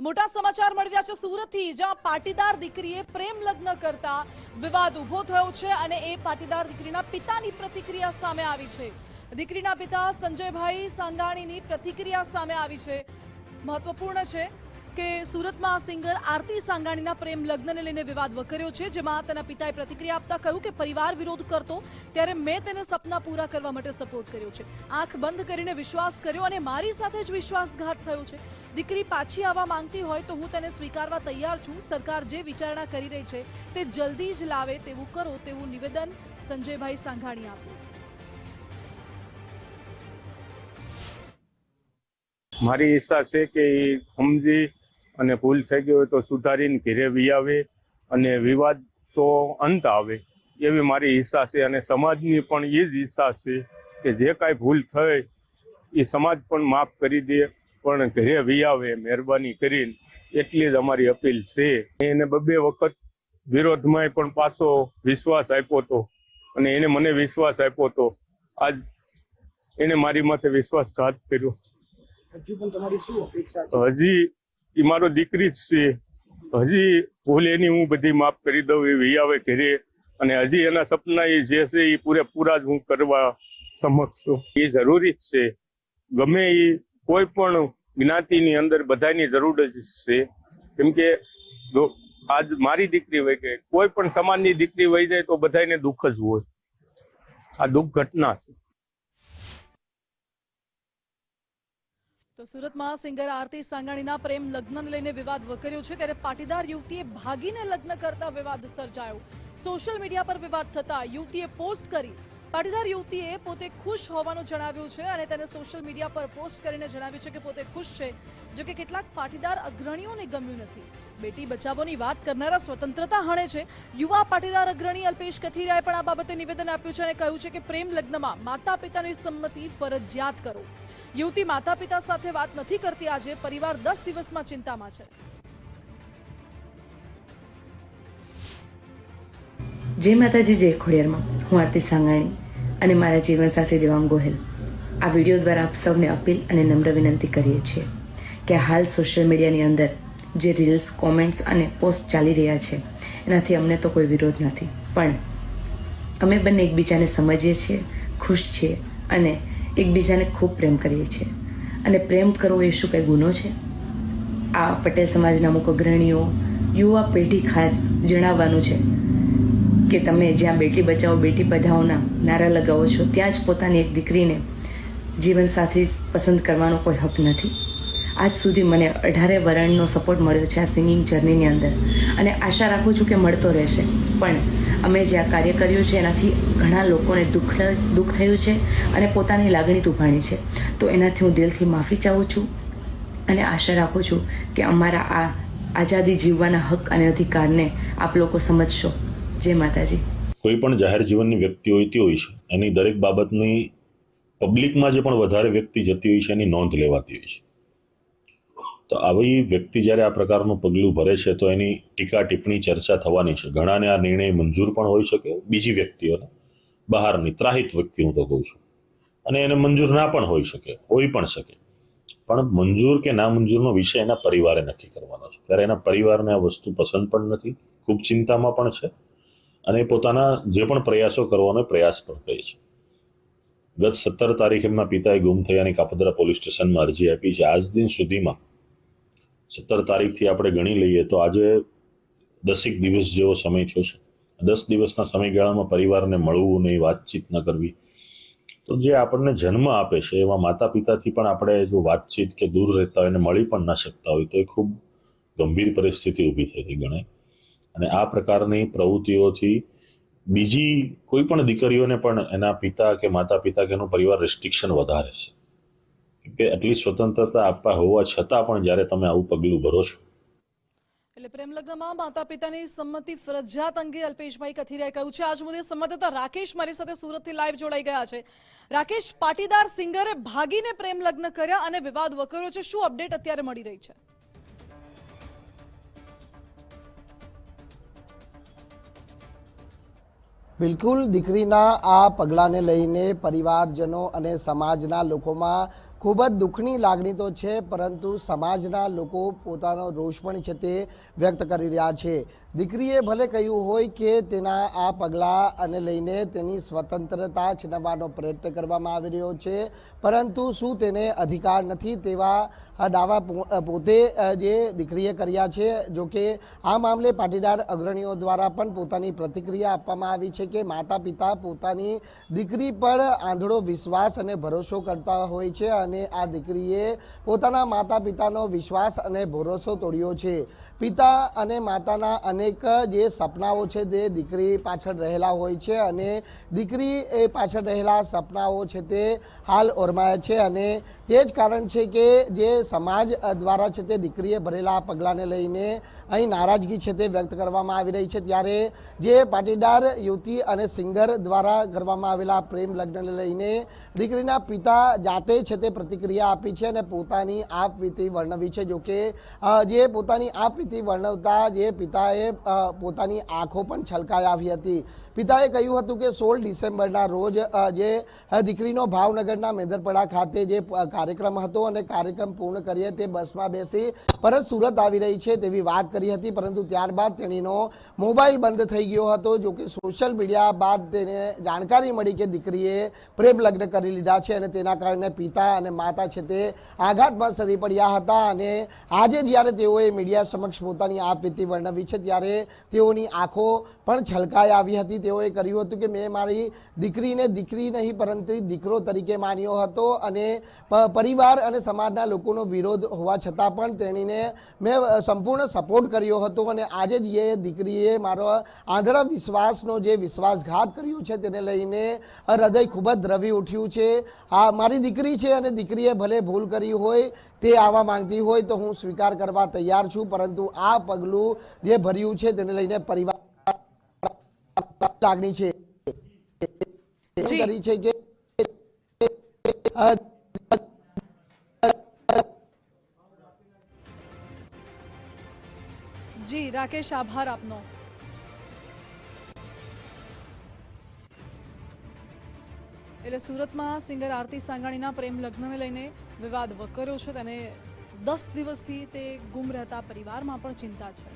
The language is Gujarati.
મોટા સમાચાર મળી રહ્યા છે સુરતથી, જ્યાં પાટીદાર દીકરીએ પ્રેમ લગ્ન કરતા વિવાદ ઊભો થયો છે અને એ પાટીદાર દીકરીના પિતાની પ્રતિક્રિયા સામે આવી છે. દીકરીના પિતા સંજયભાઈ સાંગાણીની પ્રતિક્રિયા સામે આવી છે. મહત્વપૂર્ણ છે કે સુરતમાં સિંગર આરતી સાંગાણીના પ્રેમ લગ્નને લઈને વિવાદ વકર્યો છે, જેમાં તેના પિતાએ પ્રતિક્રિયા આપતા કહ્યું કે પરિવાર વિરોધ કરતો ત્યારે મેં તેને સપના પૂરા કરવા માટે સપોર્ટ કર્યો છે. આંખ બંધ કરીને વિશ્વાસ કર્યો અને મારી સાથે જ વિશ્વાસઘાત થયો છે. દીકરી પાછી આવવા માંગતી હોય તો હું તેને સ્વીકારવા તૈયાર છું. સરકાર જે વિચારણા કરી રહી છે તે જલ્દી જ લાવે તેવું કરો તેવું નિવેદન સંજયભાઈ સાંઘાણી આપ્યું. મારી ઈચ્છા છે કે એ સમજી અને ભૂલ થઈ ગઈ હોય તો સુધારીને ઘેરે આવે અને વિવાદ તો અંત આવે એવી મારી ઈચ્છા છે. અને સમાજની પણ એ જ ઈચ્છા છે કે જે કાંઈ ભૂલ થઈ એ સમાજ પણ માફ કરી દે, પણ ઘરે આવે મહેરબાની કરીને, એટલી જ અમારી અપીલ છે. એને બબે વખત વિરોધમાં પણ પાછો વિશ્વાસ આપ્યો હતો અને એને મને વિશ્વાસ આપ્યો હતો. આજ એને મારી માથે વિશ્વાસઘાત કર્યો. હજુ પણ તમારી શું અપેક્ષા છે? હજી એ મારો દીકરી જ છે. હજી ભૂલ એની હું બધી માફ કરી દઉં એવી આવે ઘરે, અને હજી એના સપના એ જે છે એ પૂરેપૂરા જ હું કરવા સમક્ષ છું. એ જરૂરી જ છે. ગમે એ કોઈ પણ જ્ઞાતિની અંદર બધાની જરૂર જ છે. કેમ કે આજ મારી દીકરી વહી ગઈ, કોઈ પણ સમાજની દીકરી વહી જાય તો બધાને દુઃખ જ હોય. આ દુઃખ ઘટના છે. તો સુરતમાં સિંગર આરતી સાંગાણીના પ્રેમ લગ્નને લઈને વિવાદ વકર્યો છે, ત્યારે પાટીદાર યુવતીએ ભાગીને લગ્ન કરતા વિવાદ સર્જાયો. સોશિયલ મીડિયા પર વિવાદ થતા યુવતીએ પોસ્ટ કરી. પાટીદાર યુવતીએ પોતે ખુશ હોવાનું જણાવ્યું છે અને તેને સોશિયલ મીડિયા પર પોસ્ટ કરીને જણાવ્યું છે કે પોતે ખુશ છે. જો કે કેટલાક પાટીદાર અગ્રણીઓને ગમ્યું નથી. બેટી બચાવોની વાત કરનારા સ્વતંત્રતા હણે છે. યુવા પાટીદાર અગ્રણી અલ્પેશ કથિરિયાએ પણ આ બાબતે નિવેદન આપ્યું છે અને કહ્યું છે કે પ્રેમ લગ્નમાં માતા પિતાની સંમતિ ફરજિયાત કરો. યુવતી માતા પિતા સાથે વાત નથી કરતી. આજે પરિવાર 10 દિવસમાં ચિંતામાં છે. જય માતાજી, જય ખોડિયારમાં. હું આરતી સાંગાણી અને મારા જીવનસાથી દેવાંગ ગોહિલ આ વિડીયો દ્વારા આપ સૌને અપીલ અને નમ્ર વિનંતી કરીએ છીએ કે હાલ સોશિયલ મીડિયાની અંદર જે રીલ્સ, કોમેન્ટ્સ અને પોસ્ટ ચાલી રહ્યા છે એનાથી અમને તો કોઈ વિરોધ નથી, પણ અમે બંને એકબીજાને સમજીએ છીએ, ખુશ છીએ અને એકબીજાને ખૂબ પ્રેમ કરીએ છીએ. અને પ્રેમ કરવો એ શું કંઈ ગુનો છે? આ પટેલ સમાજના અમુક અગ્રણીઓ, યુવા પેઢી ખાસ જણાવવાનું છે કે તમે જ્યાં બેટી બચાવો બેટી પઢાઓના નારા લગાવો છો ત્યાં જ પોતાની એક દીકરીને જીવનસાથી પસંદ કરવાનો કોઈ હક નથી. આજ સુધી મને 18 વરણનો સપોર્ટ મળ્યો છે આ સિંગિંગ જર્નીની અંદર, અને આશા રાખું છું કે મળતો રહેશે. પણ અમે જે આ કાર્ય કર્યું છે એનાથી ઘણા લોકોને દુઃખ થયું છે અને પોતાની લાગણી દુભાણી છે. તો એનાથી હું દિલથી માફી ચાહું છું અને આશા રાખું છું કે અમારા આ આઝાદી જીવવાના હક અને અધિકારને આપ લોકો સમજશો. જય માતાજી. કોઈ પણ જાહેર જીવનની વ્યક્તિ હોય હોય છે, એની દરેક બાબતની પબ્લિકમાં જે પણ વધારે વ્યક્તિ જતી હોય છે એની નોંધ લેવાતી હોય છે. તો આવી વ્યક્તિ જ્યારે આ પ્રકારનું પગલું ભરે છે તો એની ટીકા ટિપ્પણી ચર્ચા થવાની છે. ઘણાને આ નિર્ણય મંજૂર પણ હોઈ શકે, બીજી વ્યક્તિઓને, બહારની ત્રાહિત વ્યક્તિ હું તો કહું છું, અને એને મંજૂર ના પણ હોઈ શકે, હોઈ પણ શકે. પણ મંજૂર કે ના મંજૂરનો વિષય એના પરિવારે નક્કી કરવાનો છે. ત્યારે એના પરિવારને આ વસ્તુ પસંદ પણ નથી, ખૂબ ચિંતામાં પણ છે અને પોતાના જે પણ પ્રયાસો કરવાનો પ્રયાસ પણ કરે છે. ગત 17 તારીખે એમના પિતાએ ગુમ થયાની કાપોદ્રા પોલીસ સ્ટેશનમાં અરજી આપી છે. આજ દિન સુધીમાં 17 તારીખથી આપણે ગણી લઈએ તો આજે 10 દિવસ જેવો સમય થયો છે. 10 દિવસના સમયગાળામાં પરિવારને મળવું નહીં, વાતચીત ન કરવી, તો જે આપણને જન્મ આપે છે એવા માતા પિતાથી પણ આપણે જો વાતચીત કે દૂર રહેતા હોય અને મળી પણ ન શકતા હોય તો એ ખૂબ ગંભીર પરિસ્થિતિ ઊભી થઈ ગણાય. અને આ પ્રકારની પ્રવૃત્તિઓથી બીજી કોઈ પણ દીકરીઓને પણ એના પિતા કે માતા પિતા કે એનો પરિવાર રિસ્ટ્રિક્શન વધારે છે. કે આટલી સ્વતંત્રતા આપવા હોવા છતાં પણ જ્યારે તમે આવું પગલું ભરો છો. એટલે પ્રેમ લગ્નમાં માતા પિતાની સંમતિ ફરજિયાત અંગે અલ્પેશભાઈ કથિરિયાએ કહ્યું છે. આજ મુદ્દે સંવાદદાતા રાકેશ મારી સાથે સુરતથી લાઈવ જોડાઈ ગયા છે. રાકેશ, પાટીદાર સિંગરે ભાગીને પ્રેમ લગ્ન કર્યા અને વિવાદ વકર્યો છે. શું અપડેટ અત્યારે મળી રહી છે? બિલકુલ, દીકરીના આ પગલાંને લઈને પરિવારજનો અને સમાજના લોકોમાં ખૂબ જ દુઃખની લાગણી તો છે, પરંતુ સમાજના લોકો પોતાનો રોષ પણ છે તે વ્યક્ત કરી રહ્યા છે. દીકરીએ ભલે કહ્યું હોય કે તેના આ પગલાંને લઈને તેની સ્વતંત્રતા છીનવવાનો પ્રયત્ન કરવામાં આવી રહ્યો છે, પરંતુ શું તેને અધિકાર નથી તેવા દાવા પોતે જે દીકરીએ કર્યા છે. જો કે આ મામલે પાટીદાર અગ્રણીઓ દ્વારા પણ પોતાની પ્રતિક્રિયા આપવામાં આવી છે કે માતા પિતા પોતાની દીકરી પર આંધળો વિશ્વાસ અને ભરોસો કરતા હોય છે અને આ દીકરીએ પોતાના માતા પિતાનો વિશ્વાસ અને ભરોસો તોડ્યો છે. પિતા અને માતાના અનેક જે સપનાઓ છે તે દીકરી પાછળ રહેલા હોય છે અને દીકરી એ પાછળ રહેલા સપનાઓ છે તે હાલ ઓરમાયા છે અને તે જ કારણ છે કે જે સમાજ દ્વારા છે તે દીકરીએ ભરેલા પગલાંને લઈને અહીં નારાજગી છે તે વ્યક્ત કરવામાં આવી રહી છે. ત્યારે જે પાટીદાર યુવતી અને સિંગર દ્વારા કરવામાં આવેલા પ્રેમ લગ્નને લઈને દીકરીના પિતા જાતે છે તે પ્રતિક્રિયા આપી છે અને પોતાની આપવીતી વર્ણવી છે. જોકે જે પોતાની આપવીતી વર્ણવતા જે પિતાએ પોતાની આંખો પણ છલકાઈ આવી હતી. પિતાએ કહ્યું હતું કે 16 ડિસેમ્બરના રોજ જે દીકરીનો ભાવનગરના મેદરપડા ખાતે જે કાર્યક્રમ હતો અને કાર્યક્રમ પૂર્ણ કરીએ તે બસમાં બેસી પરત સુરત આવી રહી છે તેવી વાત કરી હતી, પરંતુ ત્યારબાદ તેણીનો મોબાઈલ બંધ થઈ ગયો હતો. જો કે સોશિયલ મીડિયા બાદ તેને જાણકારી મળી કે દીકરીએ પ્રેમ લગ્ન કરી લીધા છે અને તેના કારણે પિતા અને માતા છે તે આઘાતમાં સરી પડ્યા હતા અને આજે જ્યારે તેઓએ મીડિયા સમક્ષ પોતાની આપવીતી વર્ણવી છે ત્યારે તેઓની આંખો પણ છલકાઈ આવી હતી. તેઓએ કર્યું હતું કે મેં મારી દીકરીને દીકરી નહીં પરંતુ દીકરો તરીકે માન્યો હતો અને પરિવાર અને સમાજના લોકોનો વિરોધ હોવા છતાં પણ તેણીને મેં સંપૂર્ણ સપોર્ટ કર્યો હતો અને આજે જ એ દીકરીએ મારો આંધળા વિશ્વાસનો જે વિશ્વાસઘાત કર્યો છે તેને લઈને હૃદય ખૂબ જ દ્રવી ઉઠ્યું છે. આ મારી દીકરી છે અને દીકરીએ ભલે ભૂલ કરી હોય, તે આવવા માંગતી હોય તો હું સ્વીકાર કરવા તૈયાર છું, પરંતુ આ પગલું જે ભર્યું છે તેને લઈને પરિવાર લાગણી છે કરી છે કે જી રાકેશ, આભાર આપનો. એટલે સુરતમાં સિંગર આરતી સાંગાણીના પ્રેમ લગ્નને લઈને વિવાદ વકર્યો છે. તેને 10 દિવસથી તે ગુમ રહેતા પરિવારમાં પણ ચિંતા છે.